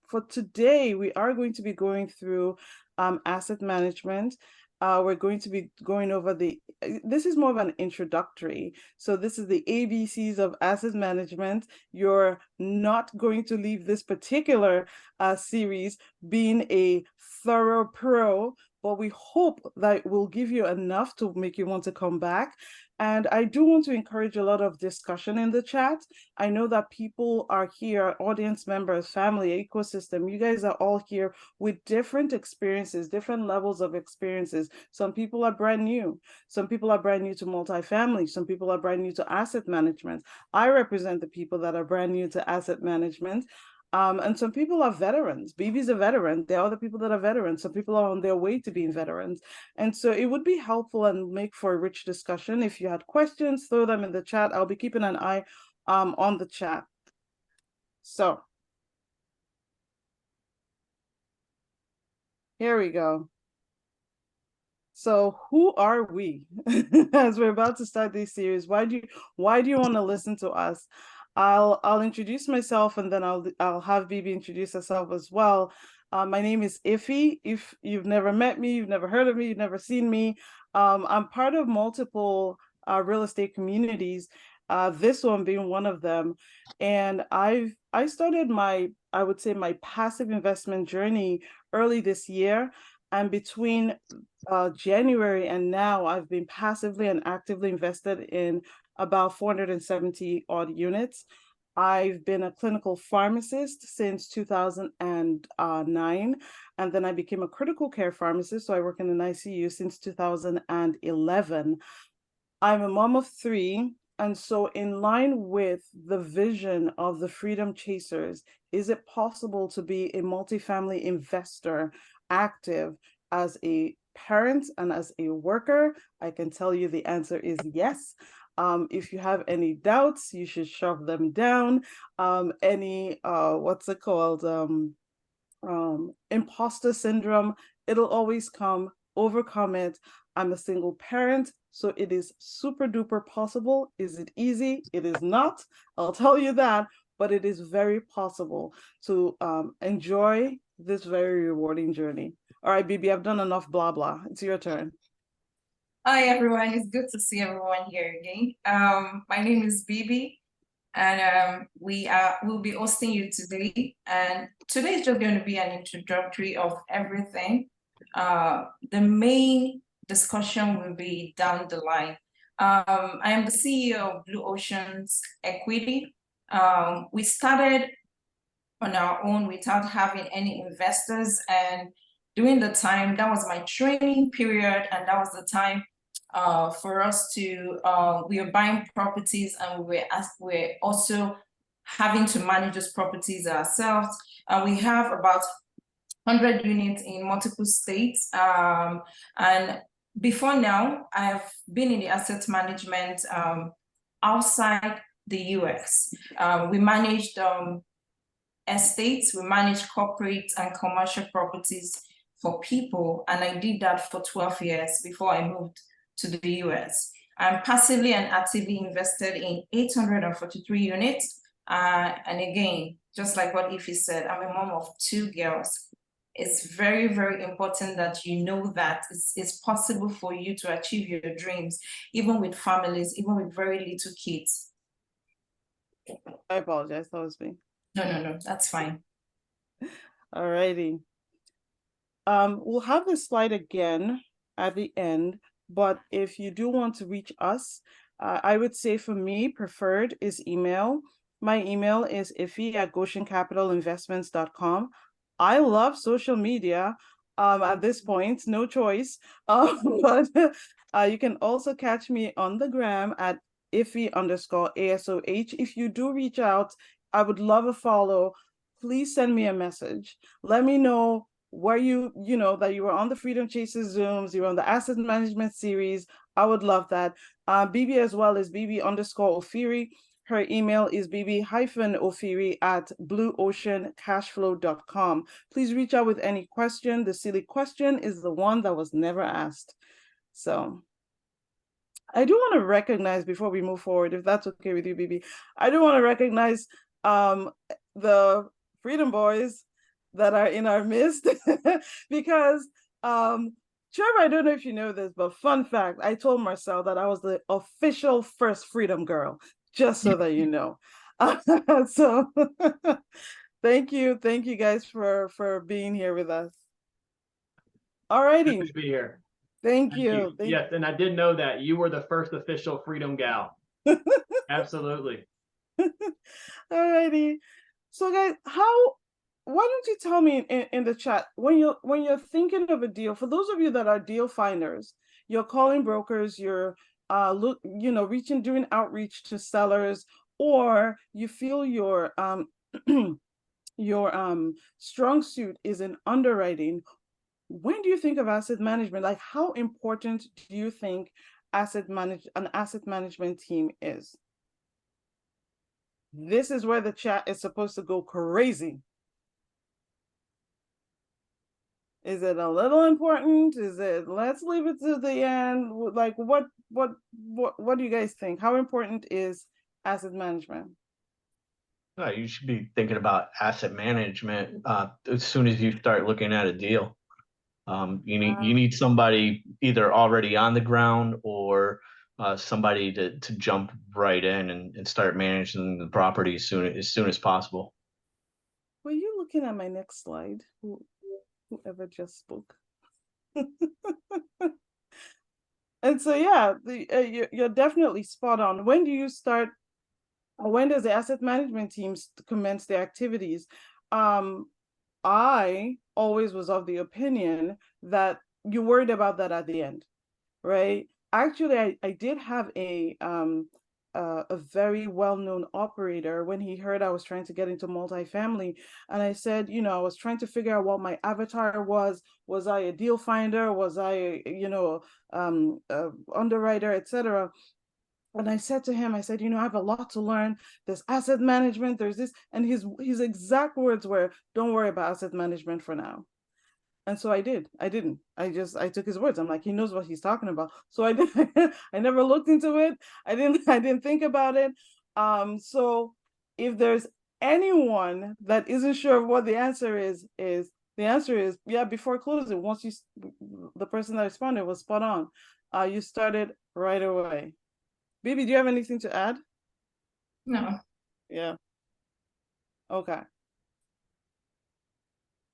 for today, we are going to be going through asset management. We're going to be going over this is more of an introductory. So this is the ABCs of asset management. You're not going to leave this particular series being a thorough pro, but we hope that will give you enough to make you want to come back. And I do want to encourage a lot of discussion in the chat. I know that people are here, audience members, family, ecosystem. You guys are all here with different experiences, different levels of experiences. Some people are brand new. Some people are brand new to multifamily. Some people are brand new to asset management. I represent the people that are brand new to asset management. And some people are veterans. Bibi's a veteran. There are other people that are veterans. Some people are on their way to being veterans. And so it would be helpful and make for a rich discussion. If you had questions, throw them in the chat. I'll be keeping an eye on the chat. So here we go. So who are we? As we're about to start this series, why do you want to listen to us? I'll introduce myself, and then I'll have Bibi introduce herself as well. My name is Ify. If you've never met me, you've never heard of me, you've never seen me, I'm part of multiple real estate communities, this one being one of them. And I started I would say my passive investment journey early this year. And between January and now, I've been passively and actively invested in about 470 odd units. I've been a clinical pharmacist since 2009, and then I became a critical care pharmacist. So I work in an ICU since 2011. I'm a mom of three. And so in line with the vision of the Freedom Chasers, is it possible to be a multifamily investor active as a parent and as a worker? I can tell you the answer is yes. If you have any doubts, you should shove them down. What's it called? Imposter syndrome, it'll always come. Overcome it. I'm a single parent, so it is super duper possible. Is it easy? It is not. I'll tell you that, but it is very possible to enjoy this very rewarding journey. All right, Bibi, I've done enough blah blah. It's your turn. Hi everyone, it's good to see everyone here again. My name is Bibi, and we'll be hosting you today. And today is just going to be an introductory of everything. The main discussion will be down the line. I am the CEO of Blue Ocean's Equity. We started on our own without having any investors, and during the time, that was my training period, and that was the time for us to we were buying properties, and we're also having to manage those properties ourselves. We have about 100 units in multiple states, and before now, I've been in the asset management outside the US. We managed estates, we managed corporate and commercial properties for people, and I did that for 12 years before I moved to the US. I'm passively and actively invested in 843 units. And again, just like what Ify said, I'm a mom of two girls. It's very, very important that you know that it's possible for you to achieve your dreams, even with families, even with very little kids. I apologize, that was me. No, that's fine. All righty. We'll have this slide again at the end, but if you do want to reach us, I would say for me, preferred is email. My email is ify@goshencapitalinvestments.com. I love social media at this point, no choice. But you can also catch me on the gram at Ify_ASOH. If you do reach out, I would love a follow. Please send me a message. Let me know where that you were on the Freedom Chasers Zooms, you were on the asset management series. I would love that. Bibi as well is Bibi_Ofiri. Her email is bb-ofiri@blueoceancashflow.com. Please reach out with any question. The silly question is the one that was never asked. So I do want to recognize, before we move forward, if that's okay with you, Bibi, I do want to recognize the Freedom Boys. that are in our midst because Trevor, I don't know if you know this, but fun fact, I told Marcel that I was the official first Freedom Girl, just so that you know. So thank you guys for being here with us. All righty. Good to be here. Thank you. Yes, and I did know that you were the first official Freedom Gal. Absolutely. All righty. So guys, why don't you tell me in the chat when you're thinking of a deal, for those of you that are deal finders, you're calling brokers, you're doing outreach to sellers, or you feel your your strong suit is in underwriting. When do you think of asset management? Like, how important do you think an asset management team is? This is where the chat is supposed to go crazy. Is it a little important? Is it, let's leave it to the end? Like, what do you guys think? How important is asset management? You should be thinking about asset management as soon as you start looking at a deal. You need somebody either already on the ground or somebody to jump right in and start managing the property as soon as possible. Were you looking at my next slide? Whoever just spoke. And so yeah, you're definitely spot on. When do you start, or when does the asset management teams commence their activities? I always was of the opinion that you worried about that at the end, right? Actually, I did have a very well-known operator when he heard I was trying to get into multifamily, and I said, I was trying to figure out what my avatar was. Was I a deal finder? Was I, underwriter, etc.? And I said to him, I said, I have a lot to learn. There's asset management, there's this. And his exact words were, don't worry about asset management for now. And so I didn't. I took his words. I'm like, he knows what he's talking about. So I did. I never looked into it. I didn't think about it. So if there's anyone that isn't sure of what the answer is the answer is, yeah, before closing, once the person that responded was spot on. You started right away. Bibi, do you have anything to add? No. Yeah. Okay.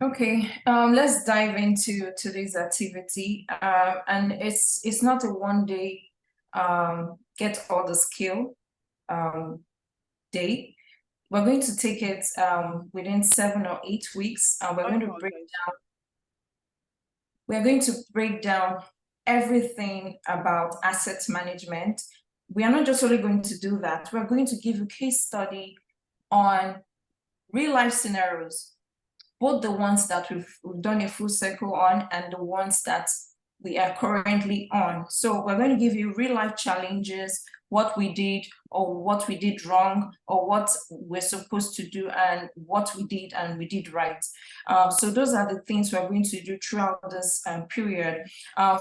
Okay, let's dive into today's activity. And it's not a one day get all the skill day. We're going to take it within 7 or 8 weeks, and we're going to break down everything about asset management. We are not just only going to do that, we're going to give a case study on real life scenarios, both the ones that we've done a full circle on and the ones that we are currently on. So we're going to give you real life challenges, what we did or what we did wrong, or what we're supposed to do and what we did and we did right. So those are the things we're going to do throughout this period.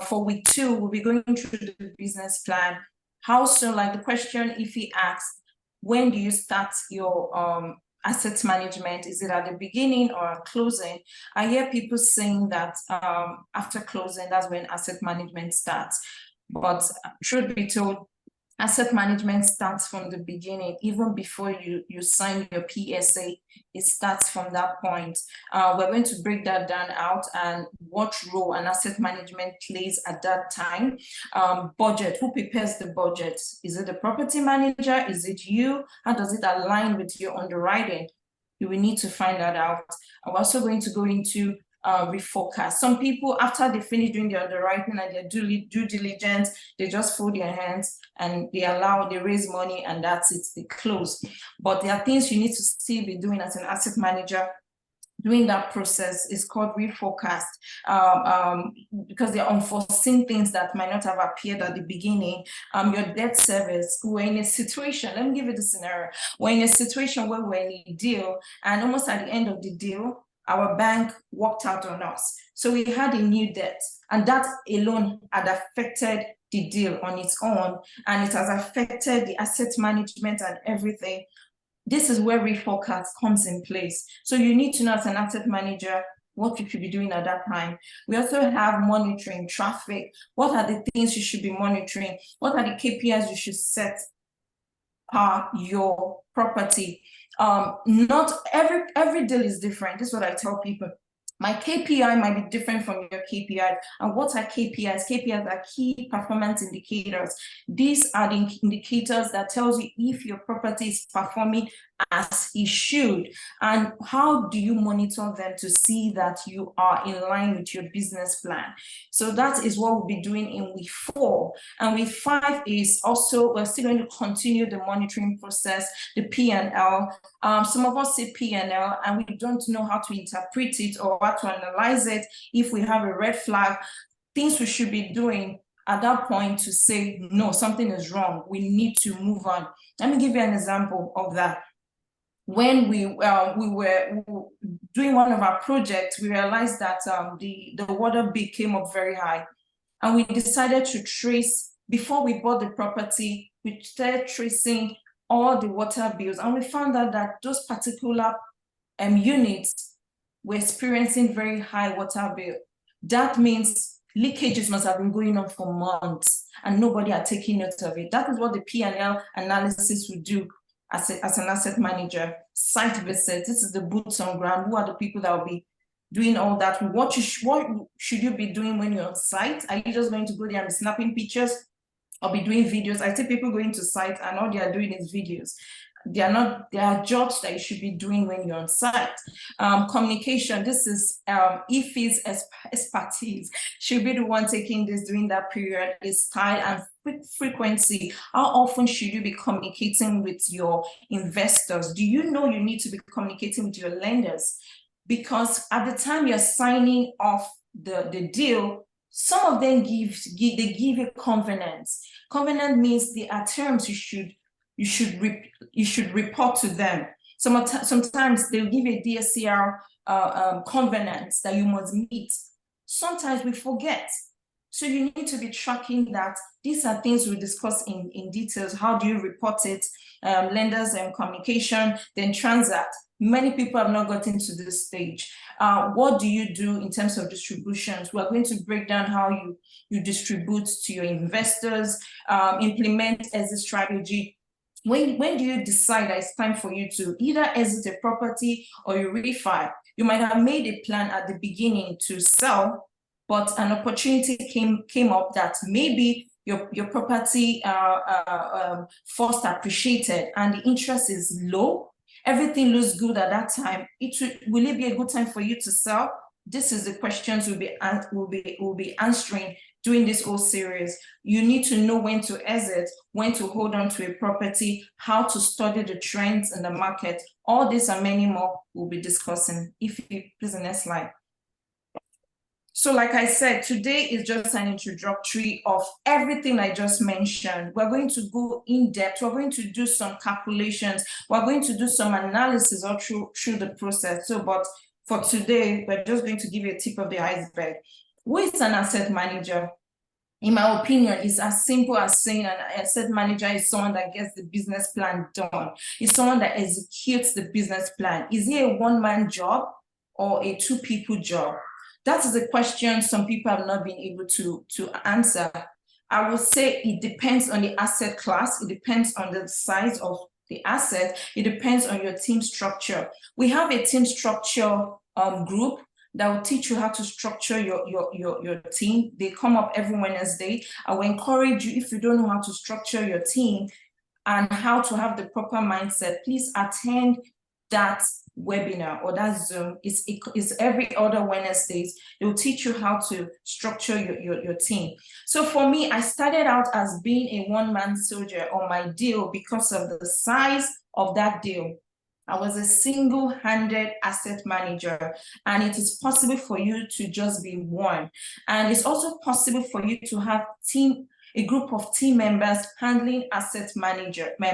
For week 2, we'll be going through the business plan. How soon, like the question Ify asked, when do you start your asset management? Is it at the beginning or at closing? I hear people saying that after closing, that's when asset management starts. But truth be told, asset management starts from the beginning. Even before you sign your PSA, it starts from that point. We're going to break that down out and what role an asset management plays at that time. Budget, who prepares the budget? Is it the property manager? Is it you? How does it align with your underwriting? You will need to find that out. I'm also going to go into reforecast. Some people, after they finish doing their underwriting and their due diligence, they just fold their hands and they raise money, and that's it, they close. But there are things you need to still be doing as an asset manager. Doing that process is called reforecast, because there are unforeseen things that might not have appeared at the beginning. Your debt service, we're in a situation, let me give you the scenario. We're in a situation where we're in a deal, and almost at the end of the deal, our bank walked out on us. So we had a new debt, and that alone had affected the deal on its own, and it has affected the asset management and everything. This is where reforecast comes in place. So you need to know as an asset manager what you should be doing at that time. We also have monitoring, traffic. What are the things you should be monitoring? What are the KPIs you should set per your property? Not every deal is different. This is what I tell people. My KPI might be different from your KPI. And what are KPIs? KPIs are key performance indicators. These are the indicators that tells you if your property is performing as it should. And how do you monitor them to see that you are in line with your business plan? So that is what we'll be doing in week 4. And week 5 is also, we're still going to continue the monitoring process, the P&L. Some of us say P&L and we don't know how to interpret it or how to analyze it. If we have a red flag, things we should be doing at that point to say, no, something is wrong. We need to move on. Let me give you an example of that. When we were doing one of our projects, we realized that the water bill came up very high. And we decided to trace, before we bought the property, we started tracing all the water bills. And we found out that those particular units were experiencing very high water bill. That means leakages must have been going on for months and nobody had taken note of it. That is what the P&L analysis would do as an asset manager. Site visits, this is the boots on ground. Who are the people that will be doing all that? What should you be doing when you're on site? Are you just going to go there and be snapping pictures or be doing videos? I see people going to site and all they are doing is videos. There are jobs that you should be doing when you're on site. Communication, this is Ify's expertise. She'll be the one taking this during that period. Is style and frequency. How often should you be communicating with your investors? Do you know you need to be communicating with your lenders? Because at the time you're signing off the deal, some of them give you covenants. Covenant means there are terms you should report to them. Sometimes they'll give a DSCR covenants that you must meet. Sometimes we forget. So you need to be tracking that. These are things we discuss in details. How do you report it? Lenders and communication, then transact. Many people have not gotten to this stage. What do you do in terms of distributions? We're going to break down how you distribute to your investors, implement exit strategy. When do you decide that it's time for you to either exit a property or you refi? You might have made a plan at the beginning to sell, but an opportunity came up that maybe your property first appreciated and the interest is low. Everything looks good at that time. Will it be a good time for you to sell? This is the questions we'll be answering during this whole series. You need to know when to exit, when to hold on to a property, how to study the trends in the market. All this and many more we'll be discussing. If you please, the next slide. So like I said, today is just an introductory of everything I just mentioned. We're going to go in depth. We're going to do some calculations. We're going to do some analysis all through the process. So, but for today, we're just going to give you a tip of the iceberg. Who is an asset manager? In my opinion, it's as simple as saying an asset manager is someone that gets the business plan done. It's someone that executes the business plan. Is it a one-man job or a two-people job? That is a question some people have not been able to answer. I would say it depends on the asset class. It depends on the size of the asset. It depends on your team structure. We have a team structure group that will teach you how to structure your team. They come up every Wednesday. I will encourage you, if you don't know how to structure your team and how to have the proper mindset, please attend that webinar or that Zoom. It's every other Wednesdays. It will teach you how to structure your team. So for me, I started out as being a one-man soldier on my deal because of the size of that deal. I was a single-handed asset manager, and it is possible for you to just be one. And it's also possible for you to have a group of team members handling asset management.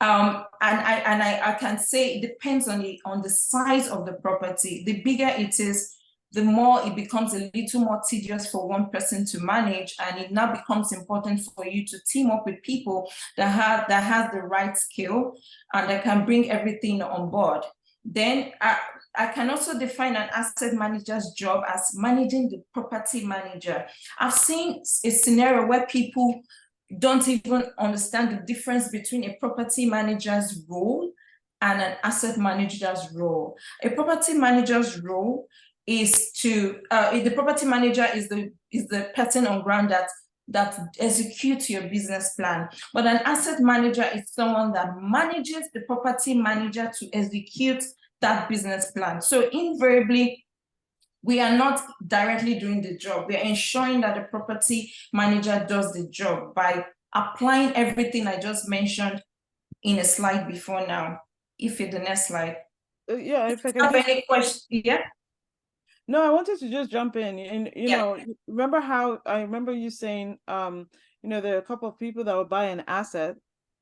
And I can say it depends on the size of the property. The bigger it is, the more it becomes a little more tedious for one person to manage, and it now becomes important for you to team up with people that has the right skill and that can bring everything on board. Then I can also define an asset manager's job as managing the property manager. I've seen a scenario where people don't even understand the difference between a property manager's role and an asset manager's role. A property manager's role is to the property manager is the person on ground that executes your business plan. But an asset manager is someone that manages the property manager to execute that business plan. So invariably, we are not directly doing the job. We are ensuring that the property manager does the job by applying everything I just mentioned in a slide before now. If the next slide. Yeah, if I can have any questions, yeah. No, I wanted to just jump in, and you know, remember how I remember you saying, you know, there are a couple of people that will buy an asset,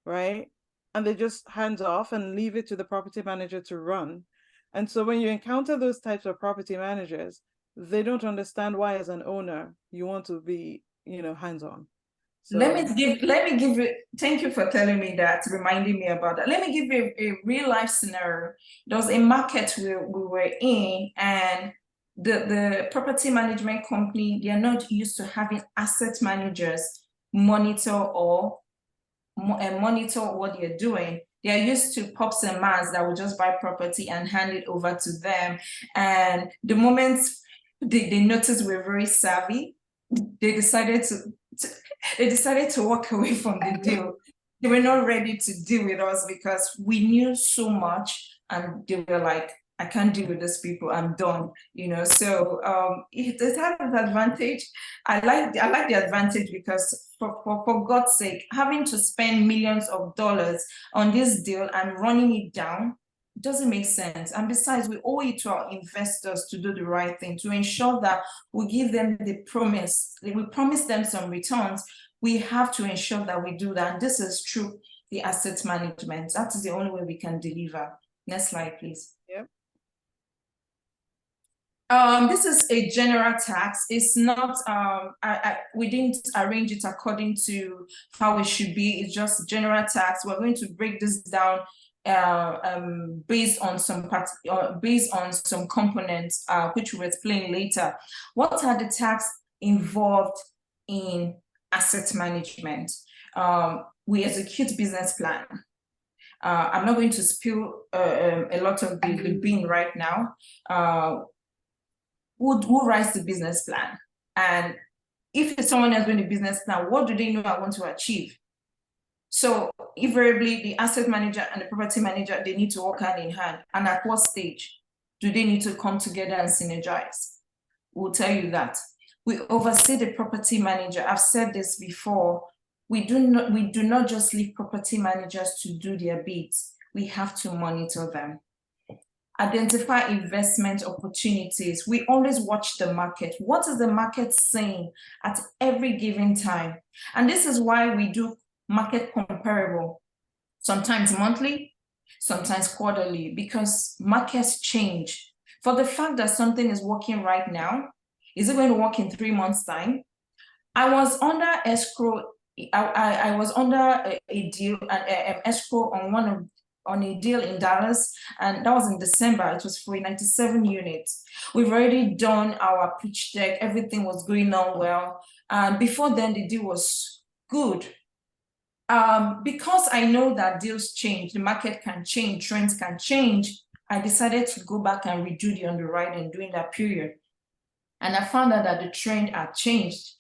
right? And they just hands off and leave it to the property manager to run. And so when you encounter those types of property managers, they don't understand why, as an owner, you want to be, you know, hands-on. So let me give you, thank you for telling me that, reminding me about that. Let me give you a real life scenario. There was a market we were in, and the property management company, they are not used to having asset managers monitor what they're doing. They are used to pops and mans that will just buy property and hand it over to them. And the moment they noticed we're very savvy, they decided to walk away from the deal. They were not ready to deal with us because we knew so much, and they were like, I can't deal with these people, I'm done, you know. So it has an advantage. I like the advantage because for God's sake, having to spend millions of dollars on this deal and running it down doesn't make sense. And besides, we owe it to our investors to do the right thing, to ensure that we give them the promise. We promise them some returns. We have to ensure that we do that. And this is through the asset management. That is the only way we can deliver. Next slide, please. Yep. This is a general tax. It's not, we didn't arrange it according to how it should be. It's just general tax. We're going to break this down based on some components, which we'll explain later. What are the tasks involved in asset management? We execute business plan. I'm not going to spill a lot of the bean right now. Who writes the business plan? And if someone else doing the business plan, what do they know I want to achieve? So invariably, the asset manager and the property manager, they need to work hand in hand. And at what stage do they need to come together and synergize? We'll tell you that. We oversee the property manager. I've said this before. We do not just leave property managers to do their bits. We have to monitor them. Identify investment opportunities. We always watch the market. What is the market saying at every given time? And this is why we do market comparable, sometimes monthly, sometimes quarterly, because markets change. For the fact that something is working right now, is it going to work in 3 months' time? I was under escrow. I was under a deal, an escrow on a deal in Dallas, and that was in December. It was for 97 units. We've already done our pitch deck. Everything was going on well. And before then, the deal was good. Because I know that deals change, the market can change, trends can change, I decided to go back and redo the underwriting during that period. And I found out that the trend had changed.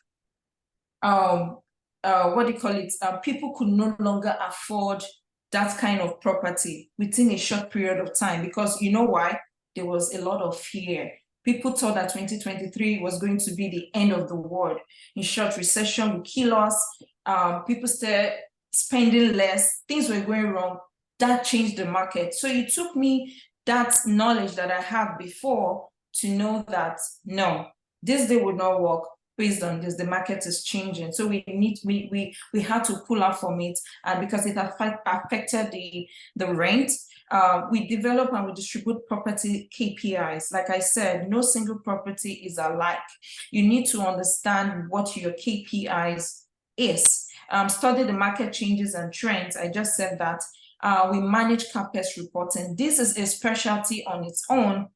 People could no longer afford that kind of property within a short period of time, because you know why? There was a lot of fear. People thought that 2023 was going to be the end of the world. In short, recession would kill us. People started spending less. Things were going wrong. That changed the market. So it took me that knowledge that I had before to know that, no, this day would not work. Based on this, the market is changing. So we had to pull out from it, and because it affected the rent, We develop and we distribute property KPIs. Like I said, no single property is alike. You need to understand what your KPIs is. Study the market changes and trends. I just said that. We manage capex reporting. This is a specialty on its own.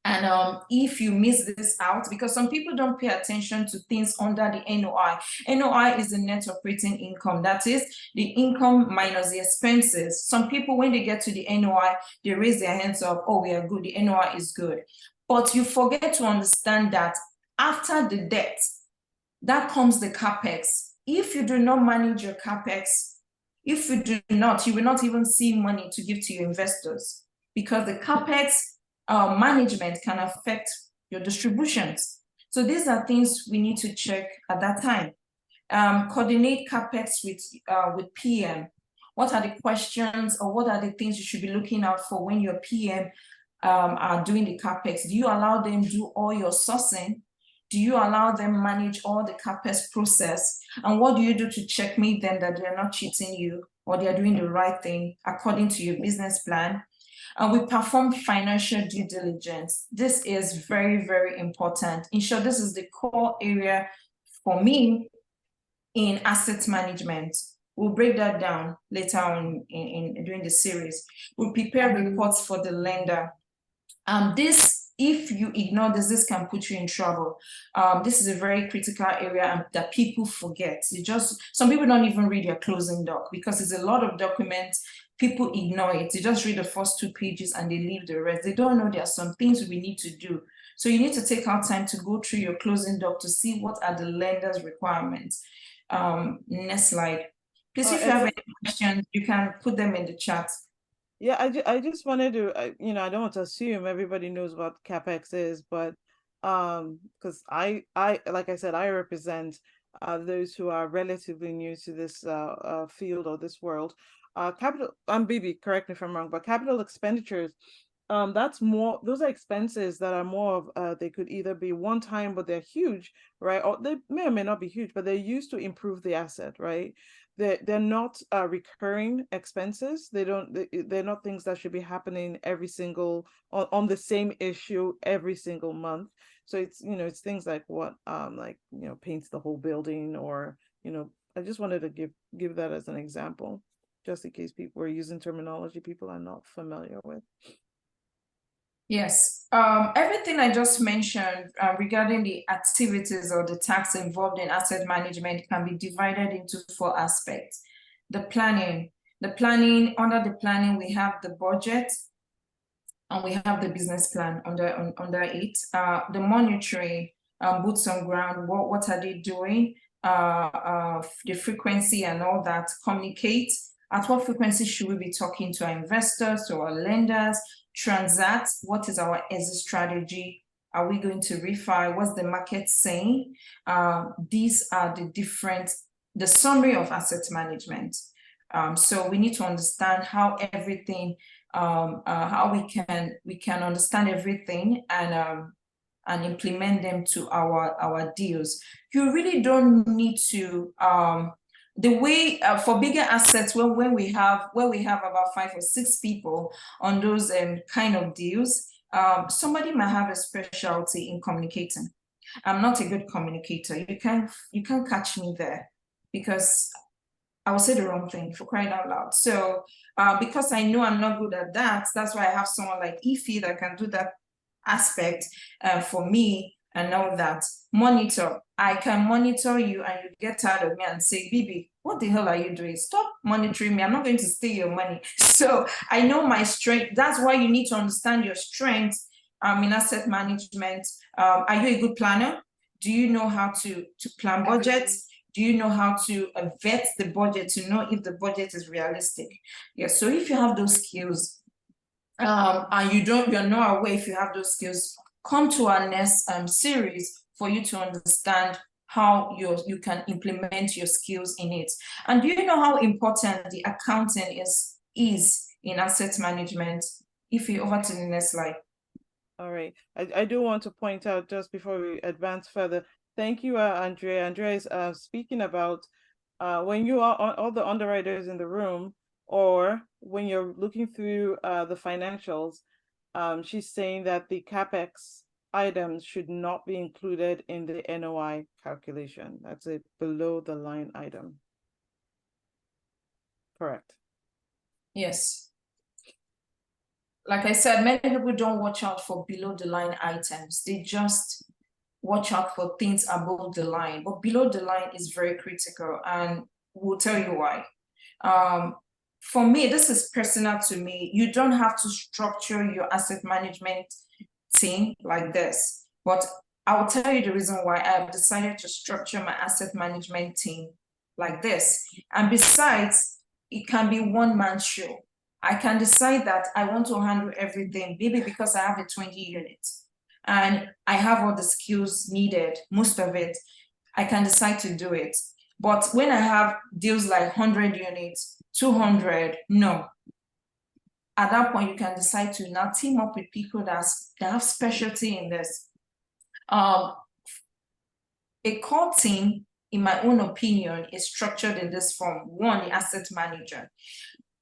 And if you miss this out, because some people don't pay attention to things under the NOI. NOI is the net operating income. That is the income minus the expenses. Some people, when they get to the NOI, they raise their hands up, oh, we are good, the NOI is good. But you forget to understand that after the debt, that comes the capex. If you do not manage your capex, if you do not, you will not even see money to give to your investors, because the capex management can affect your distributions. So these are things we need to check at that time. Coordinate capex with PM. What are the questions or what are the things you should be looking out for when your PM are doing the capex? Do you allow them do all your sourcing? Do you allow them manage all the capex process? And what do you do to checkmate them that they're not cheating you or they're doing the right thing according to your business plan? And we perform financial due diligence. This is very, very important. In short, this is the core area for me in asset management. We'll break that down later on during the series. We'll prepare reports for the lender. This, if you ignore this, this can put you in trouble. This is a very critical area that people forget. Some people don't even read their closing doc because it's a lot of documents. People ignore it. They just read the first 2 pages and they leave the rest. They don't know there are some things we need to do. So you need to take out time to go through your closing doc to see what are the lender's requirements. Next slide. Please, if you have any questions, you can put them in the chat. Yeah, I just wanted to, I don't want to assume everybody knows what capex is, but because I like I said, I represent those who are relatively new to this field or this world. Capital, I'm Bibi, correct me if I'm wrong, but capital expenditures, those are expenses that are more of, they could either be one time, but they're huge, right? Or they may or may not be huge, but they're used to improve the asset, right? They're not recurring expenses. They're not things that should be happening every single on the same issue every single month. So it's things like what paints the whole building, or I just wanted to give that as an example, just in case people are using terminology people are not familiar with. Yes, everything I just mentioned regarding the activities or the tasks involved in asset management can be divided into 4 aspects. Under the planning, we have the budget and we have the business plan under it. The monitoring, boots on ground, what are they doing, the frequency and all that. Communicate. At what frequency should we be talking to our investors, to our lenders? Transact. What is our exit strategy? Are we going to refi? What's the market saying? These are the summary of asset management. So we need to understand how everything, how we can understand everything and implement them to our deals. You really don't need to the way for bigger assets, when we have about 5 or 6 people on those kind of deals, somebody might have a specialty in communicating. I'm not a good communicator. You can't catch me there because I will say the wrong thing, for crying out loud. So because I know I'm not good at that, that's why I have someone like Ify that can do that aspect for me and all that. Monitor. I can monitor you and you get tired of me and say, Bibi, what the hell are you doing? Stop monitoring me. I'm not going to steal your money. So I know my strength. That's why you need to understand your strengths in asset management. Are you a good planner? Do you know how to plan budgets? Do you know how to vet the budget to know if the budget is realistic? Yes. So if you have those skills, and you're not aware if you have those skills, come to our next series for you to understand how you can implement your skills in it. And do you know how important the accounting is in asset management? If you over to the next slide. All right. I do want to point out, just before we advance further, thank you, Andrea. Andrea is speaking about when you are all the underwriters in the room, or when you're looking through the financials, she's saying that the capex items should not be included in the NOI calculation. That's a below the line item. Correct. Yes. Like I said, many people don't watch out for below the line items. They just watch out for things above the line. But below the line is very critical, and we'll tell you why. For me, this is personal to me. You don't have to structure your asset management team like this. But I'll tell you the reason why I've decided to structure my asset management team like this. And besides, it can be one-man show. I can decide that I want to handle everything, maybe because I have a 20 units and I have all the skills needed, most of it, I can decide to do it. But when I have deals like 100 units, 200, no. At that point, you can decide to now team up with people that have specialty in this. A core team, in my own opinion, is structured in this form. One, the asset manager.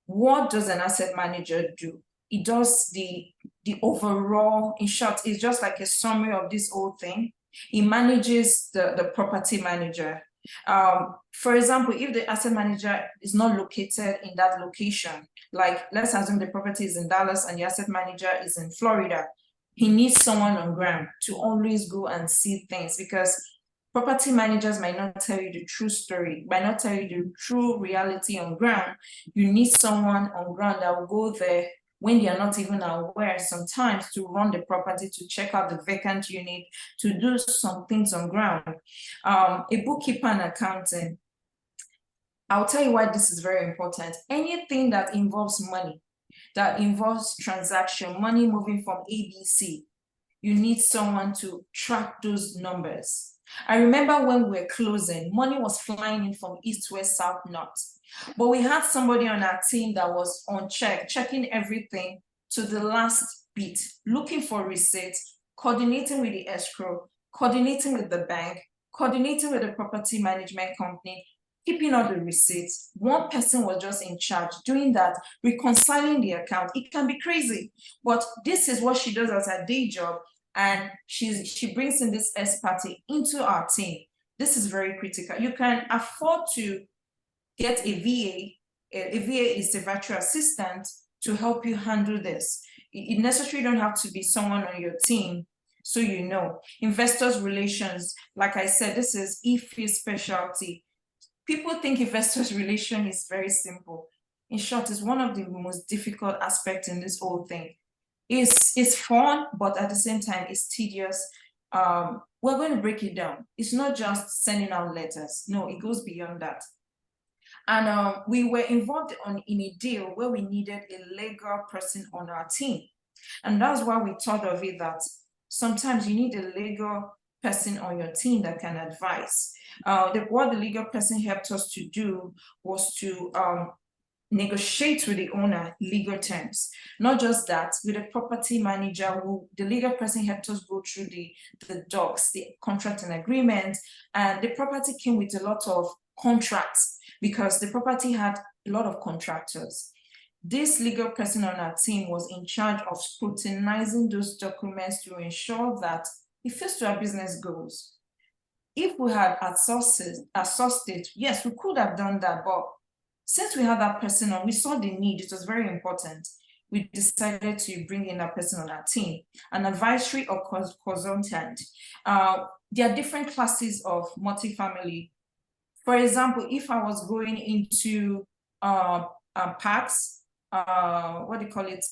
What does an asset manager do? It does the overall, in short, it's just like a summary of this whole thing. It manages the property manager. For example, if the asset manager is not located in that location, like let's assume the property is in Dallas and the asset manager is in Florida, he needs someone on ground to always go and see things, because property managers might not tell you the true story, might not tell you the true reality on ground. You need someone on ground that will go there when they are not even aware sometimes, to run the property, to check out the vacant unit, to do some things on ground. A bookkeeper and accounting. I'll tell you why this is very important. Anything that involves money, that involves transaction, money moving from ABC, you need someone to track those numbers. I remember when we were closing, money was flying in from east, west, south, north. But we had somebody on our team that was on checking everything to the last bit, looking for receipts, coordinating with the escrow, coordinating with the bank, coordinating with the property management company, keeping all the receipts. One person was just in charge doing that, reconciling the account. It can be crazy, but this is what she does as her day job. And she brings in this expertise into our team. This is very critical. You can afford to get a VA. A VA is a virtual assistant to help you handle this. It necessarily don't have to be someone on your team. So you know, investors relations, like I said, this is Ify's specialty. People think investors relation is very simple. In short, it's one of the most difficult aspects in this whole thing. It's fun, but at the same time, it's tedious. We're going to break it down. It's not just sending out letters. No, it goes beyond that. And we were involved in a deal where we needed a legal person on our team. And that's why we thought of it that sometimes you need a legal person on your team that can advise. What the legal person helped us to do was to negotiate with the owner legal terms. Not just that, with the property manager, the legal person helped us go through the docs, the contract and agreement, and the property came with a lot of contracts because the property had a lot of contractors. This legal person on our team was in charge of scrutinizing those documents to ensure that it fits to our business goals. If we had outsourced it, yes, we could have done that, but since we had that person on, we saw the need, it was very important. We decided to bring in that person on our team, an advisory or consultant. There are different classes of multifamily. For example, if I was going into parks, what do you call it?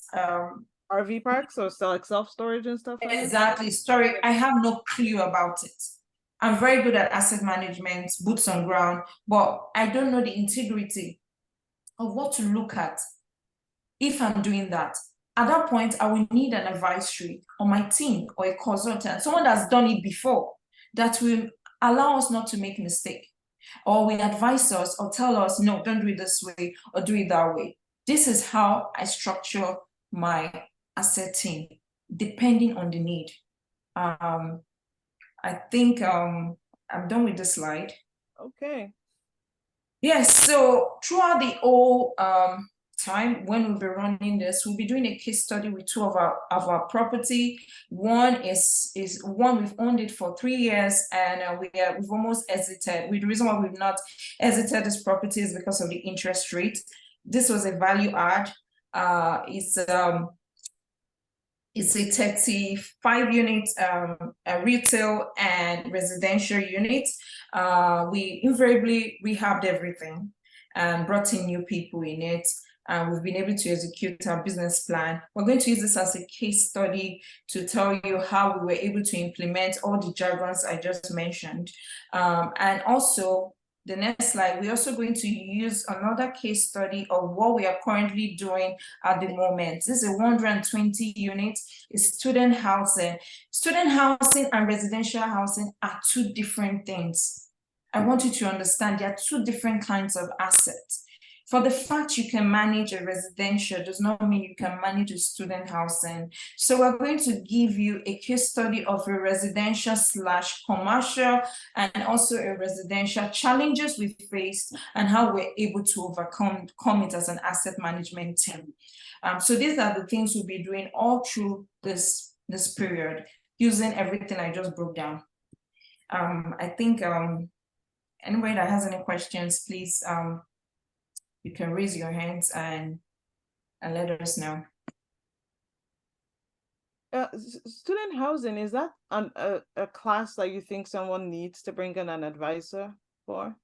RV parks or like self-storage and stuff like exactly, storage. I have no clue about it. I'm very good at asset management, boots on ground, but I don't know the integrity of what to look at if I'm doing that. At that point, I will need an advisory on my team or a consultant, someone that's done it before, that will allow us not to make mistake, or will advise us or tell us, no, don't do it this way or do it that way. This is how I structure my asset team, depending on the need. I think I'm done with the slide. Okay. Yes, so throughout the whole time when we'll be running this, we'll be doing a case study with two of our property. One is one we've owned it for 3 years, and we've almost exited. The reason why we've not exited this property is because of the interest rate. This was a value add. It's a 35 unit retail and residential unit. We invariably rehabbed everything and brought in new people in it. And we've been able to execute our business plan. We're going to use this as a case study to tell you how we were able to implement all the jargons I just mentioned. And also, the next slide, we're also going to use another case study of what we are currently doing at the moment. This is a 120 units, it's student housing. Student housing and residential housing are two different things. I want you to understand there are two different kinds of assets. For the fact you can manage a residential does not mean you can manage a student housing. So we're going to give you a case study of a residential / commercial and also a residential challenges we faced and how we're able to overcome it as an asset management team. So these are the things we'll be doing all through this period, using everything I just broke down. I think anybody that has any questions, please you can raise your hands and let us know. Student housing, is that a class that you think someone needs to bring in an advisor for?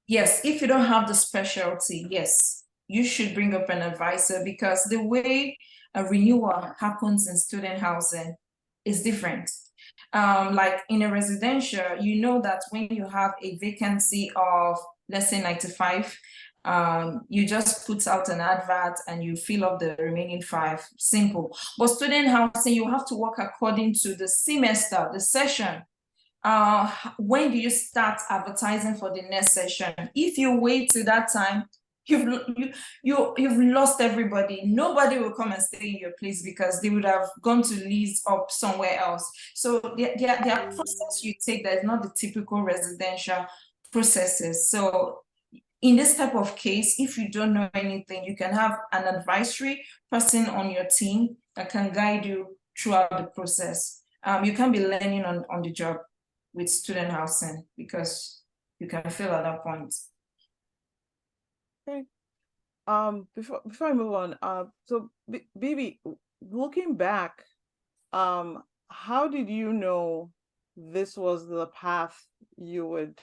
Yes, if you don't have the specialty, yes, you should bring up an advisor, because the way a renewal happens in student housing is different. Like in a residential, you know that when you have a vacancy of, let's say 95, you just put out an advert and you fill up the remaining 5, simple. But student housing, you have to work according to the semester, the session. When do you start advertising for the next session? If you wait till that time, you've lost everybody. Nobody will come and stay in your place because they would have gone to lease up somewhere else. So there are processes you take that is not the typical residential processes. So in this type of case, if you don't know anything, you can have an advisory person on your team that can guide you throughout the process. You can be learning on the job with student housing because you can fail at that point. Okay. Before I move on, so Bibi, looking back, how did you know this was the path you would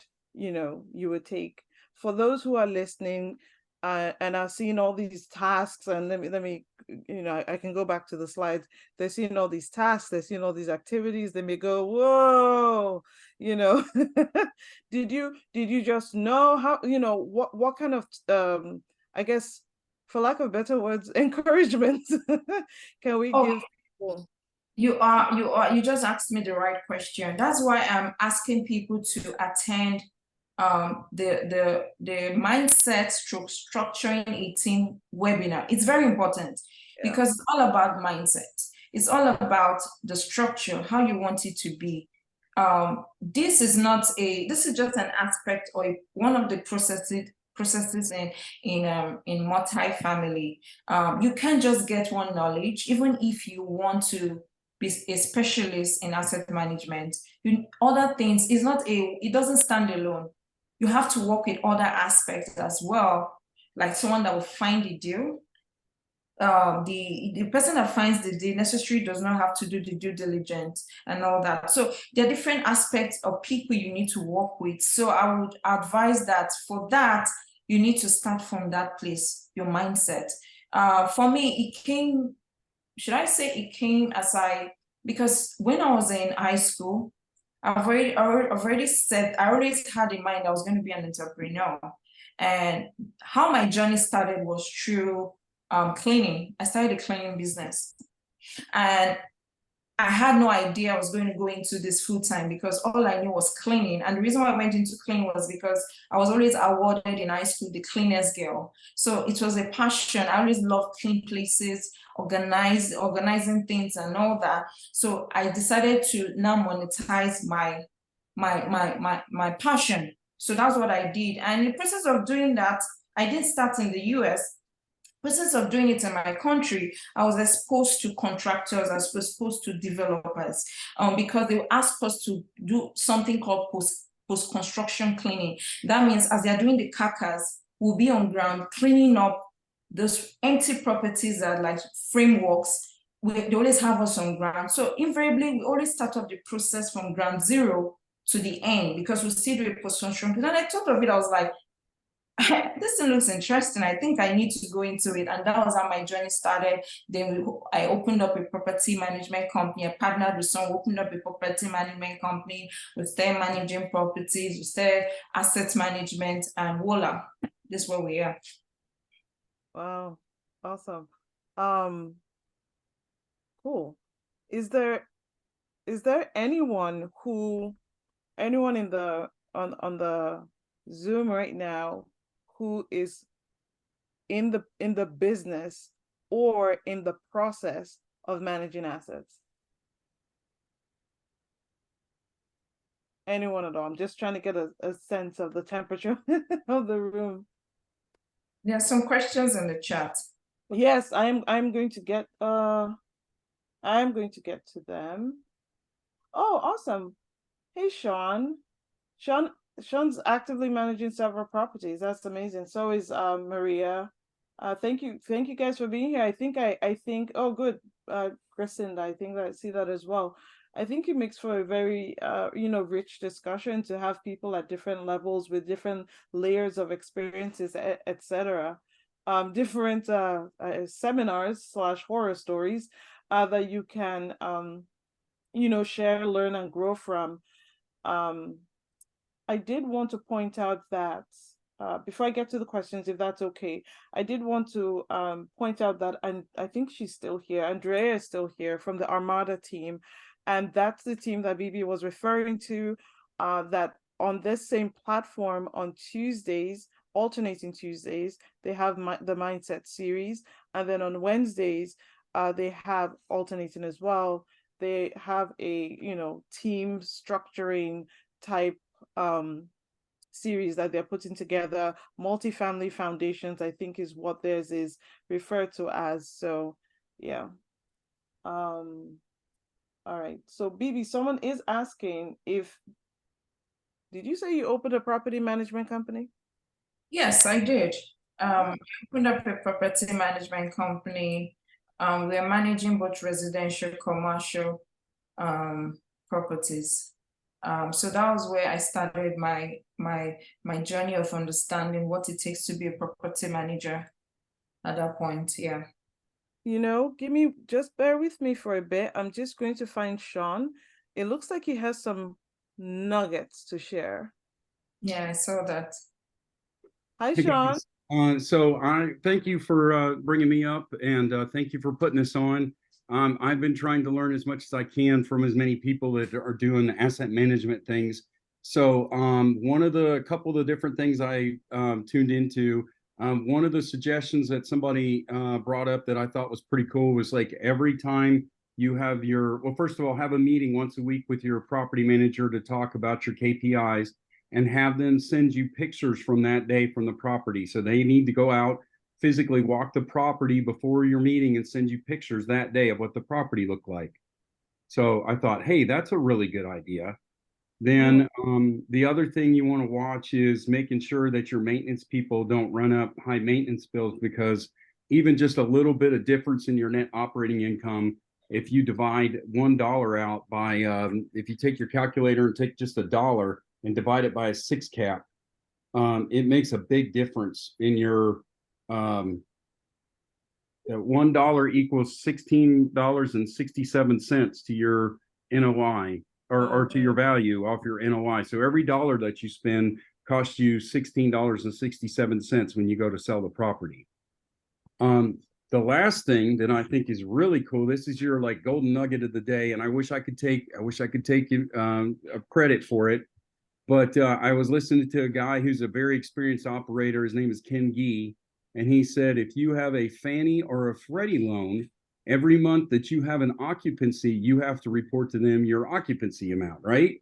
take? For those who are listening and are seeing all these tasks, and let me I can go back to the slides. They're seeing all these tasks, they're seeing all these activities, they may go, whoa, did you just know how, what kind of I guess, for lack of better words, encouragement can we give people? You just asked me the right question. That's why I'm asking people to attend the mindset structuring a team webinar. It's very important because it's all about mindset. It's all about the structure, how you want it to be. This is just an aspect or one of the processes in multifamily. You can't just get one knowledge, even if you want to be a specialist in asset management. Other things it doesn't stand alone. You have to work with other aspects as well, like someone that will find the deal. The person that finds the deal necessarily does not have to do the due diligence and all that. So there are different aspects of people you need to work with. So I would advise that for that, you need to start from that place, your mindset. For me, it came because when I was in high school, I've already said, I always had in mind I was going to be an entrepreneur. And how my journey started was through cleaning. I started a cleaning business. And I had no idea I was going to go into this full time because all I knew was cleaning. And the reason why I went into cleaning was because I was always awarded in high school the cleanest girl. So it was a passion. I always loved clean places, organizing things and all that. So I decided to now monetize my passion. So that's what I did. And in the process of doing that, I didn't start in the US. process of doing it in my country, I was exposed to contractors, I was exposed to developers, because they asked us to do something called post-construction cleaning. That means as they're doing the capex, we'll be on ground cleaning up those empty properties that like frameworks. They always have us on ground. So invariably, we always start off the process from ground zero to the end because we still do a post-construction. And I thought of it, I was like, this thing looks interesting. I think I need to go into it. And that was how my journey started. Then I opened up a property management company. I partnered with someone, opened up a property management company. We started managing properties, we started asset management, and voila, this is where we are. Wow, awesome. Cool. Is there anyone in the on the Zoom right now who is in the business or in the process of managing assets? Anyone at all? I'm just trying to get a sense of the temperature of the room. There are some questions in the chat. Yes, I'm going to get to them. Oh, awesome. Hey, Sean. Sean's actively managing several properties. That's amazing. So is Maria. Thank you guys for being here. I think oh good. Crisinda, I think I see that as well. I think it makes for a very rich discussion to have people at different levels with different layers of experiences, etc. Different seminars / horror stories that you can share, learn, and grow from. I did want to point out that before I get to the questions, if that's okay, I did want to point out that, and I think she's still here, Andrea is still here from the Armada team, and that's the team that Bibi was referring to, that on this same platform on Tuesdays, alternating Tuesdays, they have the Mindset series, and then on Wednesdays, they have alternating as well. They have a team structuring type series that they're putting together. Multifamily Foundations, I think, is what theirs is referred to as. So yeah. All right. So Bibi, someone is asking did you say you opened a property management company? Yes, I did. I opened up a property management company. We are managing both residential, commercial properties. So that was where I started my journey of understanding what it takes to be a property manager at that point. Yeah. Just bear with me for a bit. I'm just going to find Sean. It looks like he has some nuggets to share. Yeah, I saw that. Hi, Sean. So I thank you for bringing me up, and thank you for putting this on. I've been trying to learn as much as I can from as many people that are doing asset management things. So couple of the different things I tuned into, one of the suggestions that somebody brought up that I thought was pretty cool was like every time you have first of all, have a meeting once a week with your property manager to talk about your KPIs and have them send you pictures from that day from the property. So they need to go out, physically walk the property before your meeting and send you pictures that day of what the property looked like. So I thought, hey, that's a really good idea. Then the other thing you want to watch is making sure that your maintenance people don't run up high maintenance bills, because even just a little bit of difference in your net operating income, if you divide $1 out by, if you take your calculator and take just $1 and divide it by a 6 cap, it makes a big difference in your $1 equals $16.67 to your NOI or to your value off your NOI. So every dollar that you spend costs you $16.67 when you go to sell the property. The last thing that I think is really cool, this is your like golden nugget of the day, and I wish I could take credit for it. But I was listening to a guy who's a very experienced operator. His name is Ken Gee. And he said, if you have a Fannie or a Freddie loan, every month that you have an occupancy, you have to report to them your occupancy amount, right?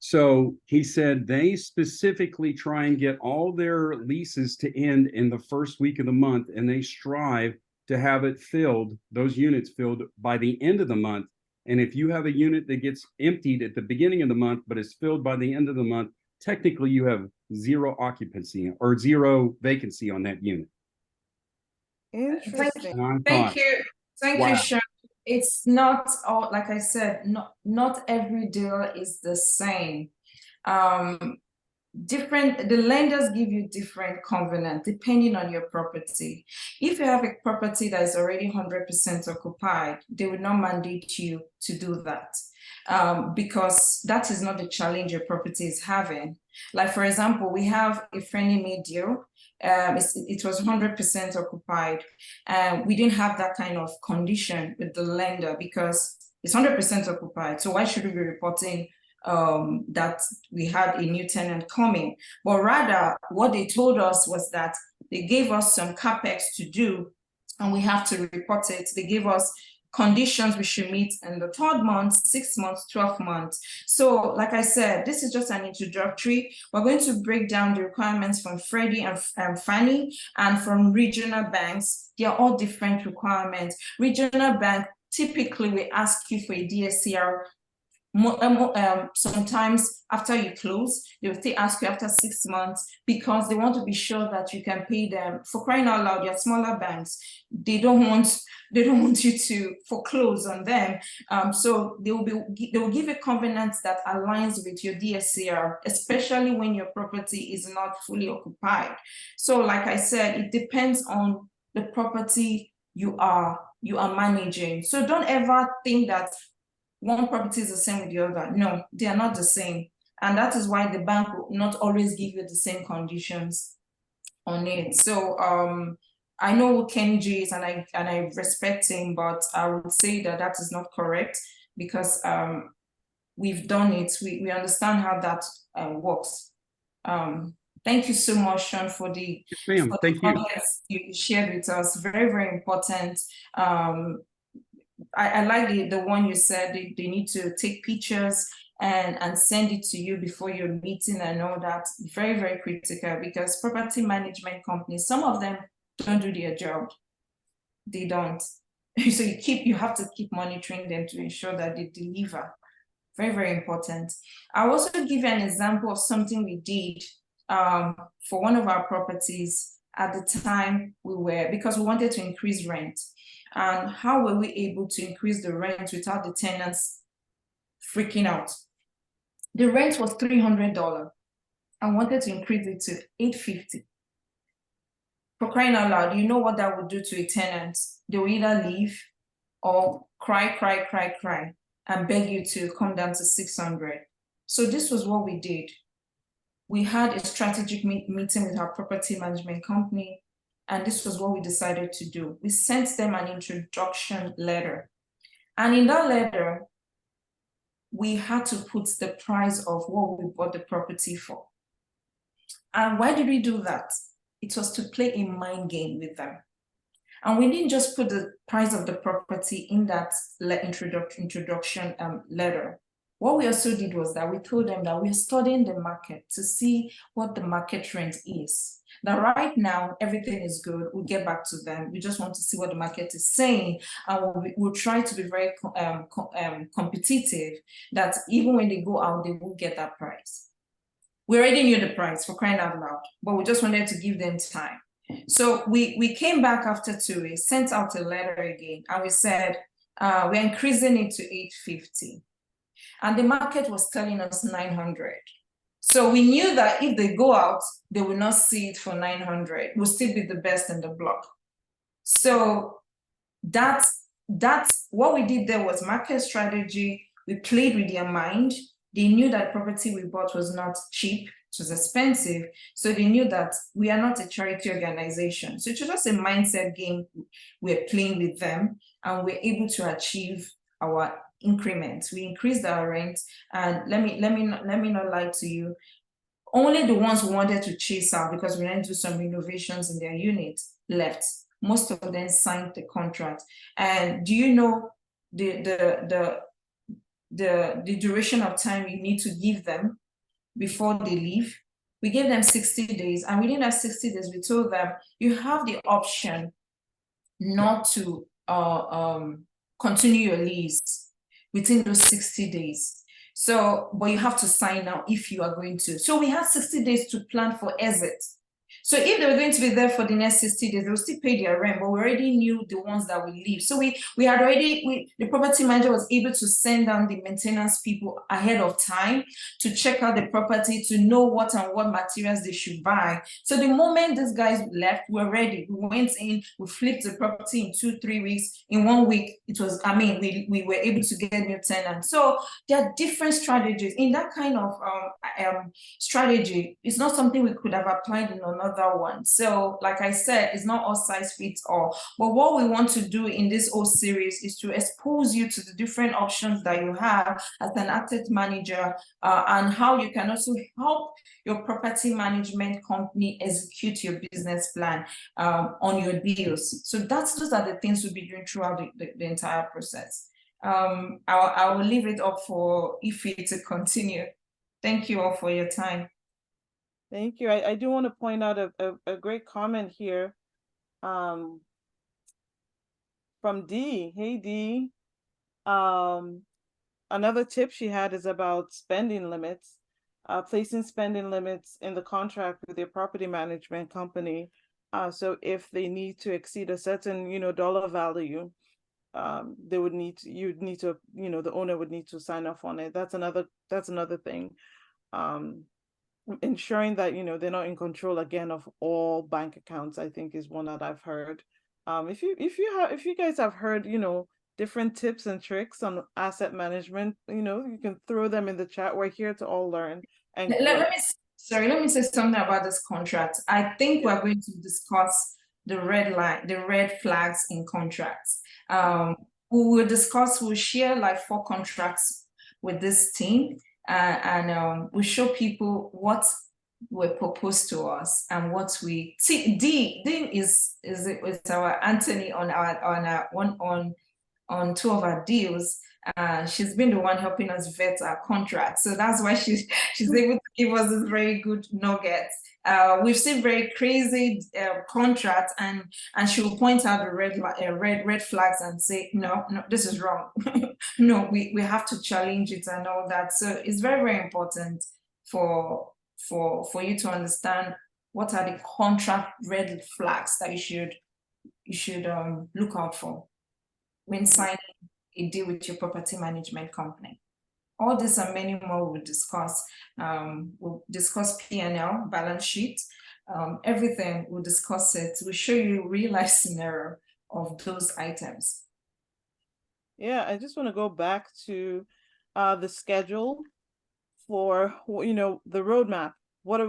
So he said they specifically try and get all their leases to end in the first week of the month, and they strive to have it filled, those units filled by the end of the month. And if you have a unit that gets emptied at the beginning of the month, but is filled by the end of the month, technically you have zero occupancy or zero vacancy on that unit. Interesting. Thank you. Thank Wow. you, Sean. It's not all, like I said, not every deal is the same. The lenders give you different covenant depending on your property. If you have a property that is already 100% occupied, they will not mandate you to do that, because that is not the challenge your property is having. Like, for example, we have a friendly made deal. It was 100% occupied, and we didn't have that kind of condition with the lender because it's 100% occupied. So why should we be reporting that we had a new tenant coming? But rather, what they told us was that they gave us some capex to do, and we have to report it. They gave us conditions we should meet in the 3rd month, 6 months, 12 months. So, like I said, this is just an introductory. We're going to break down the requirements from Freddie and Fannie and from regional banks. They are all different requirements. Regional bank, typically we ask you for a DSCR. Sometimes after you close, they will still ask you after 6 months because they want to be sure that you can pay them. For crying out loud, your smaller banks, they don't want you to foreclose on them. So they will give a covenant that aligns with your DSCR, especially when your property is not fully occupied. So, like I said, it depends on the property you are managing. So don't ever think that one property is the same with the other. No, they are not the same. And that is why the bank will not always give you the same conditions on it. So I know Ken G is, and I respect him, but I would say that is not correct because we've done it. We understand how that works. Thank you so much, Sean, for the Thank you. You shared with us. Very, very important. I like the one you said they need to take pictures and send it to you before your meeting and all that. Very, very critical because property management companies, some of them don't do their job. They don't. So you have to keep monitoring them to ensure that they deliver. Very, very important. I'll also give you an example of something we did for one of our properties at the time because we wanted to increase rent. And how were we able to increase the rent without the tenants freaking out? The rent was $300. I wanted to increase it to $850. For crying out loud, you know what that would do to a tenant? They will either leave or cry, and beg you to come down to $600. So this was what we did. We had a strategic meeting with our property management company. And this was what we decided to do. We sent them an introduction letter. And in that letter, we had to put the price of what we bought the property for. And why did we do that? It was to play a mind game with them. And we didn't just put the price of the property in that introduction letter. What we also did was that we told them that we're studying the market to see what the market trend is. That right now, everything is good. We'll get back to them. We just want to see what the market is saying. And we'll try to be very competitive, that even when they go out, they will get that price. We already knew the price, for crying out loud, but we just wanted to give them time. So we came back after 2 weeks, sent out a letter again, and we said, we're increasing it to $850. And the market was telling us $900. So we knew that if they go out, they will not see it for $900. We'll still be the best in the block. So that's what we did there was market strategy. We played with their mind. They knew that property we bought was not cheap. It was expensive. So they knew that we are not a charity organization. So it was just a mindset game we're playing with them, and we're able to achieve our increments. We increased our rent, and let me not lie to you. Only the ones who wanted to chase out because we need to do some renovations in their unit left. Most of them signed the contract. And do you know the the duration of time you need to give them before they leave. We gave them 60 days, and within that 60 days, we told them you have the option not to continue your lease within those 60 days. So, but you have to sign now if you are going to. So we had 60 days to plan for exit. So if they were going to be there for the next 60 days, they will still pay their rent, but we already knew the ones that would leave. So we had already, the property manager was able to send down the maintenance people ahead of time to check out the property, to know what and what materials they should buy. So the moment these guys left, we were ready. We went in, we flipped the property in 2-3 weeks. In 1 week, it was, I mean, we were able to get new tenants. So there are different strategies. In that kind of strategy, it's not something we could have applied in another one. So like I said, it's not all size fits all, but what we want to do in this whole series is to expose you to the different options that you have as an asset manager, and how you can also help your property management company execute your business plan on your deals. So those are the things we'll be doing throughout the entire process. I will leave it up for Ify to continue. Thank you all for your time. Thank you. I do want to point out a great comment here from Dee. Hey, Dee. Another tip she had is about spending limits, placing spending limits in the contract with your property management company. So if they need to exceed a certain, dollar value, they would need to, you'd need to, the owner would need to sign off on it. That's another thing. Ensuring that they're not in control again of all bank accounts, I think, is one that I've heard. If you guys have heard different tips and tricks on asset management, you can throw them in the chat. We're here to all learn. And let me say something about this contract. I think we're going to discuss the red flags in contracts. We'll share like 4 contracts with this team. And we show people what were proposed to us and what we see. D is our Anthony on 2 of our deals. She's been the one helping us vet our contracts, so that's why she's able to give us this very good nuggets. We've seen very crazy contracts, and she will point out the red flags and say, no, this is wrong. No, we have to challenge it and all that. So it's very, very important for you to understand what are the contract red flags that you should look out for when signing a deal with your property management company. All this and many more we'll discuss. We'll discuss P&L, balance sheet, everything. We'll discuss it. We'll show you real life scenario of those items. Yeah, I just want to go back to the schedule for the roadmap. What do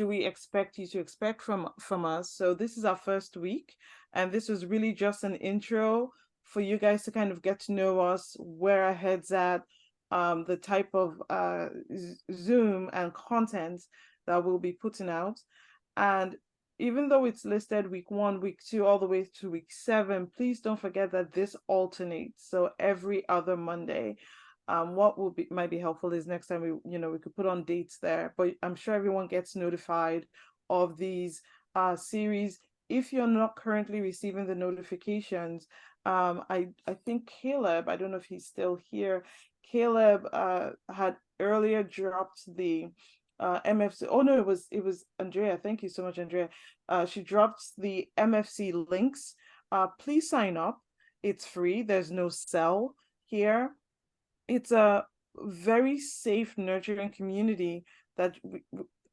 we expect you to expect from us? So this is our first week, and this was really just an intro for you guys to kind of get to know us, where our heads at, the type of Zoom and content that we'll be putting out. And even though it's listed week 1, week 2, all the way to week 7, please don't forget that this alternates. So every other Monday. What might be helpful is next time we could put on dates there, but I'm sure everyone gets notified of these series. If you're not currently receiving the notifications, I think Caleb, I don't know if he's still here, Caleb had earlier dropped the MFC. Oh no, it was Andrea. Thank you so much, Andrea. She dropped the MFC links. Please sign up. It's free. There's no sell here. It's a very safe, nurturing community that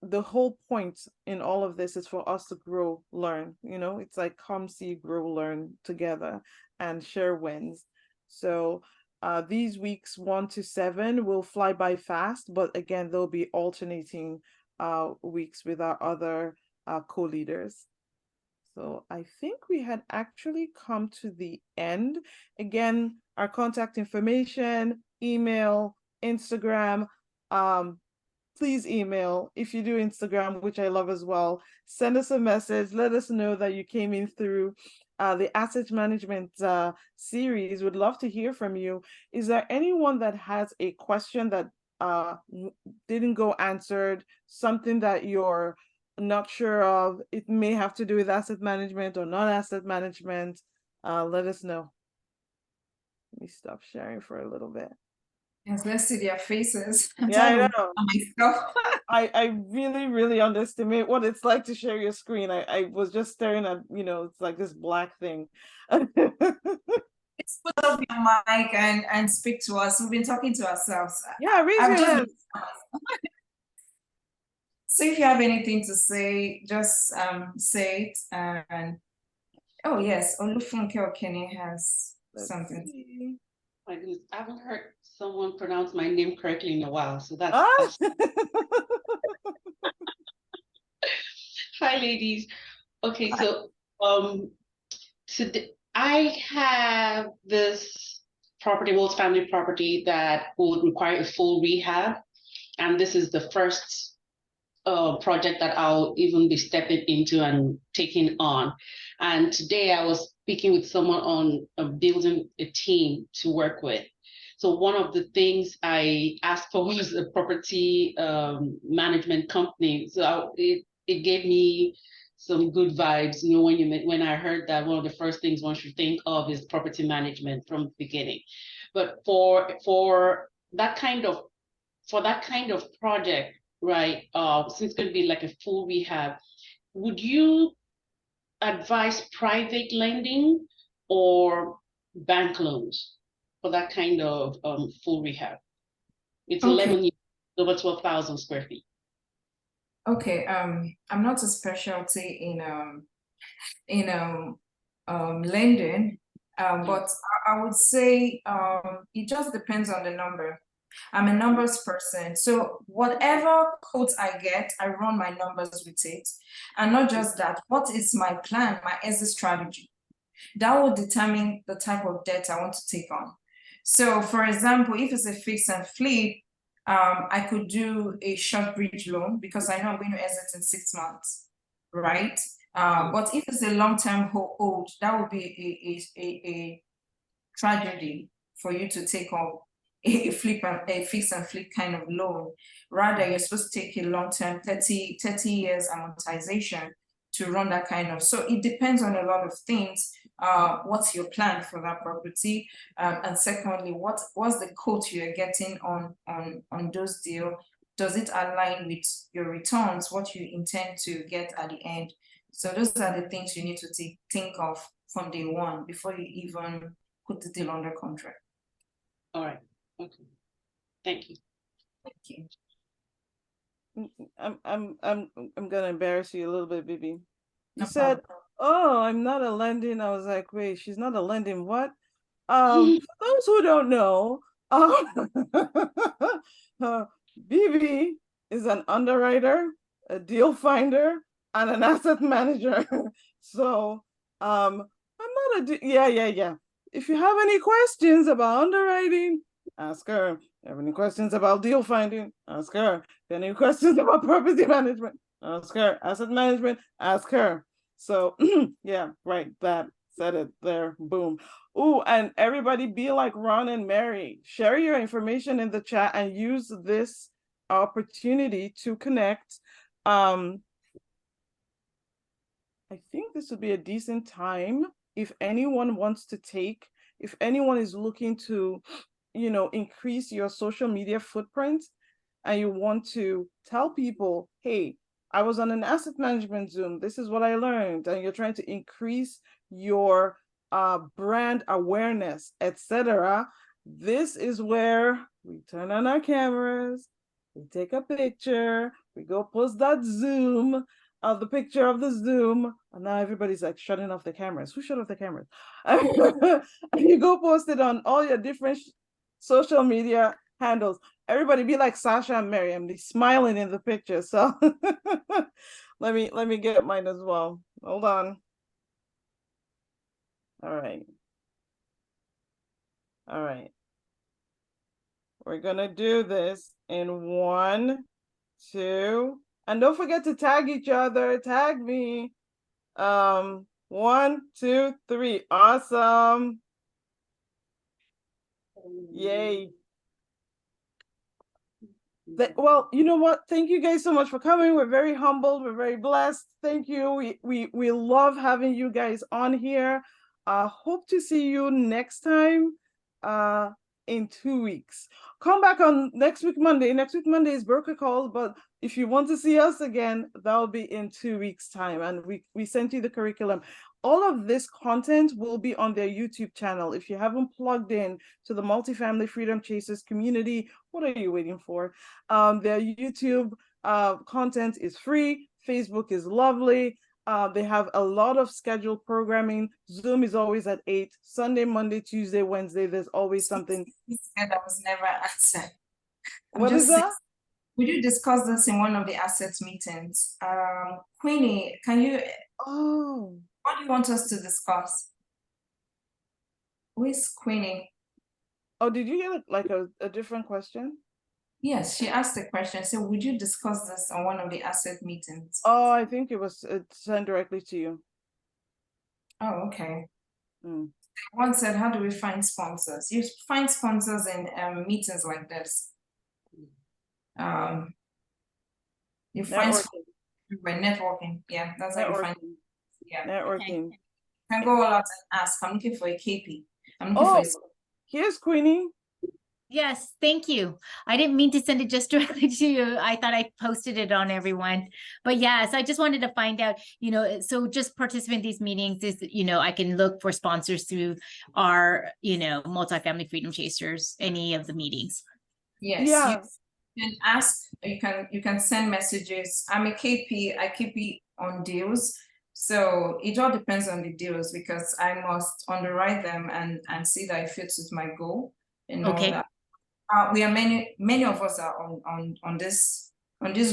the whole point in all of this is for us to grow, learn. It's like come see, grow, learn together and share wins. So these weeks 1 to 7 will fly by fast, but again, there'll be alternating weeks with our other co-leaders. So I think we had actually come to the end. Again, our contact information, email, Instagram. Please email. If you do Instagram, which I love as well, send us a message. Let us know that you came in through the asset management series. Would love to hear from you. Is there anyone that has a question that didn't go answered, something that you're not sure of? It may have to do with asset management or non-asset management. Let us know. Let me stop sharing for a little bit. Yes, let's see their faces. Yeah, I know. Myself. I really, really underestimate what it's like to share your screen. I was just staring at, it's like this black thing. Let's put up your mic and speak to us. We've been talking to ourselves. Yeah, raise I've your just hand. So if you have anything to say, just say it. And oh yes, Olufunke Okene has Let's something. see. My goodness, I haven't heard someone pronounce my name correctly in a while. So that's, Ah! that's hi ladies. Okay, so today I have this property, multifamily property that would require a full rehab. And this is the first project that I'll even be stepping into and taking on. And today I was speaking with someone on building a team to work with. So one of the things I asked for was a property management company. So it gave me some good vibes. When I heard that, one of the first things one should think of is property management from the beginning. But for that kind of project, right? Since it's going to be like a full rehab, would you advise private lending or bank loans for that kind of full rehab? It's Okay. 11 years, over 12,000 square feet. Okay. I'm not a specialty in lending, but I would say it just depends on the number. I'm a numbers person. So whatever quote I get, I run my numbers with it. And not just that, what is my plan, my exit strategy? That will determine the type of debt I want to take on. So for example, if it's a fix and flip, I could do a short bridge loan because I know I'm going to exit in 6 months, right? But if it's a long-term hold, that would be a tragedy for you to take on a fix and flip kind of loan. Rather, you're supposed to take a long-term 30 years amortization to run that kind of. So it depends on a lot of things. What's your plan for that property? And secondly, what's the quote you're getting on those deals? Does it align with your returns, what you intend to get at the end? So those are the things you need to think of from day one before you even put the deal under contract. All right. Okay. Thank you. Thank you. I'm gonna embarrass you a little bit, Bibi. You No said, problem. "Oh, I'm not a lending." I was like, "Wait, she's not a lending what?" For those who don't know, Bibi is an underwriter, a deal finder, and an asset manager. So, I'm not a yeah. If you have any questions about underwriting, ask her. If you have any questions about deal finding, ask her. If you have any questions about property management, ask her. Asset management, ask her. So yeah, right. That said it there. Boom. Oh, and everybody be like Ron and Mary. Share your information in the chat and use this opportunity to connect. I think this would be a decent time if anyone wants to if anyone is looking to, increase your social media footprint and you want to tell people, hey, I was on an asset management Zoom, this is what I learned, and you're trying to increase your brand awareness, etc. This is where we turn on our cameras, we take a picture, we go post that Zoom, the picture of the Zoom, and now everybody's like shutting off the cameras. Who shut off the cameras? And you go post it on all your different social media handles. Everybody be like Sasha and Miriam, be smiling in the picture. So let me get mine as well. Hold on. All right. We're gonna do this in 1, 2, and don't forget to tag each other. Tag me. 1, 2, 3. Awesome. Yay. Well, you know what? Thank you guys so much for coming. We're very humbled. We're very blessed. Thank you. We love having you guys on here. Hope to see you next time in 2 weeks. Come back on next week, Monday. Next week, Monday is broker calls, but if you want to see us again, that'll be in 2 weeks' time. And we sent you the curriculum. All of this content will be on their YouTube channel. If you haven't plugged in to the Multifamily Freedom Chasers community, what are you waiting for? Their YouTube content is free. Facebook is lovely. They have a lot of scheduled programming. Zoom is always at 8. Sunday, Monday, Tuesday, Wednesday, there's always something. That was never answered. What is that? Would you discuss this in one of the assets meetings? Queenie, can you, what do you want us to discuss? Who is Queenie? Oh, did you get like a different question? Yes, she asked the question. So would you discuss this on one of the asset meetings? Oh, I think it was sent directly to you. Oh, okay. One said, how do we find sponsors? You find sponsors in meetings like this. You find by networking. Yeah, that's how you find. Yeah, networking. You can go all out and ask. I'm looking for a KP. I'm looking for a... Here's Queenie. Yes, thank you. I didn't mean to send it just directly to you. I thought I posted it on everyone. But yes, I just wanted to find out, you know, so just participate in these meetings is, you know, I can look for sponsors through our, you know, Multifamily Freedom Chasers, any of the meetings. Yes, yeah. You can ask, you can send messages. I'm a KP, I KP on deals. So it all depends on the deals because I must underwrite them and see that it fits with my goal and all that. We are many of us are on this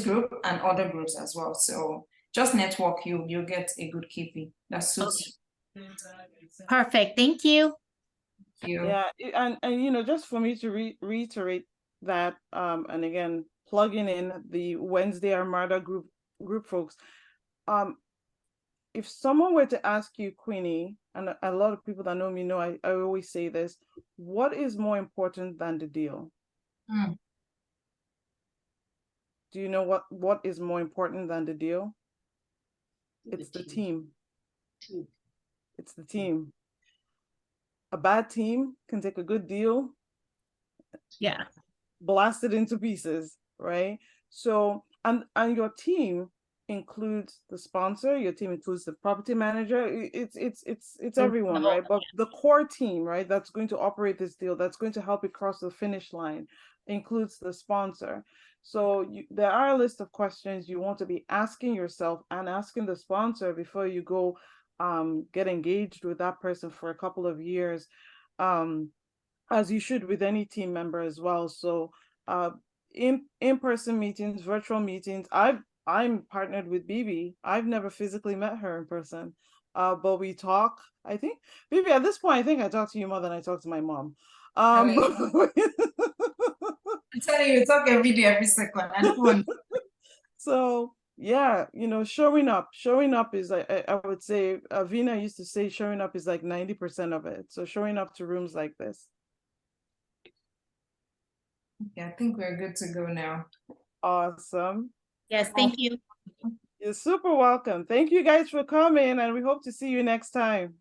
group and other groups as well. So just network, you'll get a good KP that suits you. Perfect. Thank you. Thank you. Yeah, and you know, just for me to reiterate that, and again, plugging in the Wednesday Armada group folks, if someone were to ask you, Queenie, and a lot of people that know me know I always say this, what is more important than the deal? Do you know what is more important than the deal? It's the team. It's the team. A bad team can take a good deal, blast it into pieces, right? So, and your team includes the sponsor, your team includes the property manager, it's everyone, right? But the core team, right, that's going to operate this deal, that's going to help it cross the finish line, includes the sponsor. So there are a list of questions you want to be asking yourself and asking the sponsor before you go get engaged with that person for a couple of years, as you should with any team member as well. So in-person meetings, virtual meetings. I'm partnered with Bibi. I've never physically met her in person, but we talk. I think, Bibi, at this point, I think I talk to you more than I talk to my mom. I'm telling you, talk every day, every second. So yeah, you know, showing up is, I would say, Vina used to say showing up is like 90% of it. So showing up to rooms like this. Yeah, I think we're good to go now. Awesome. Yes, thank you. You're super welcome. Thank you guys for coming, and we hope to see you next time.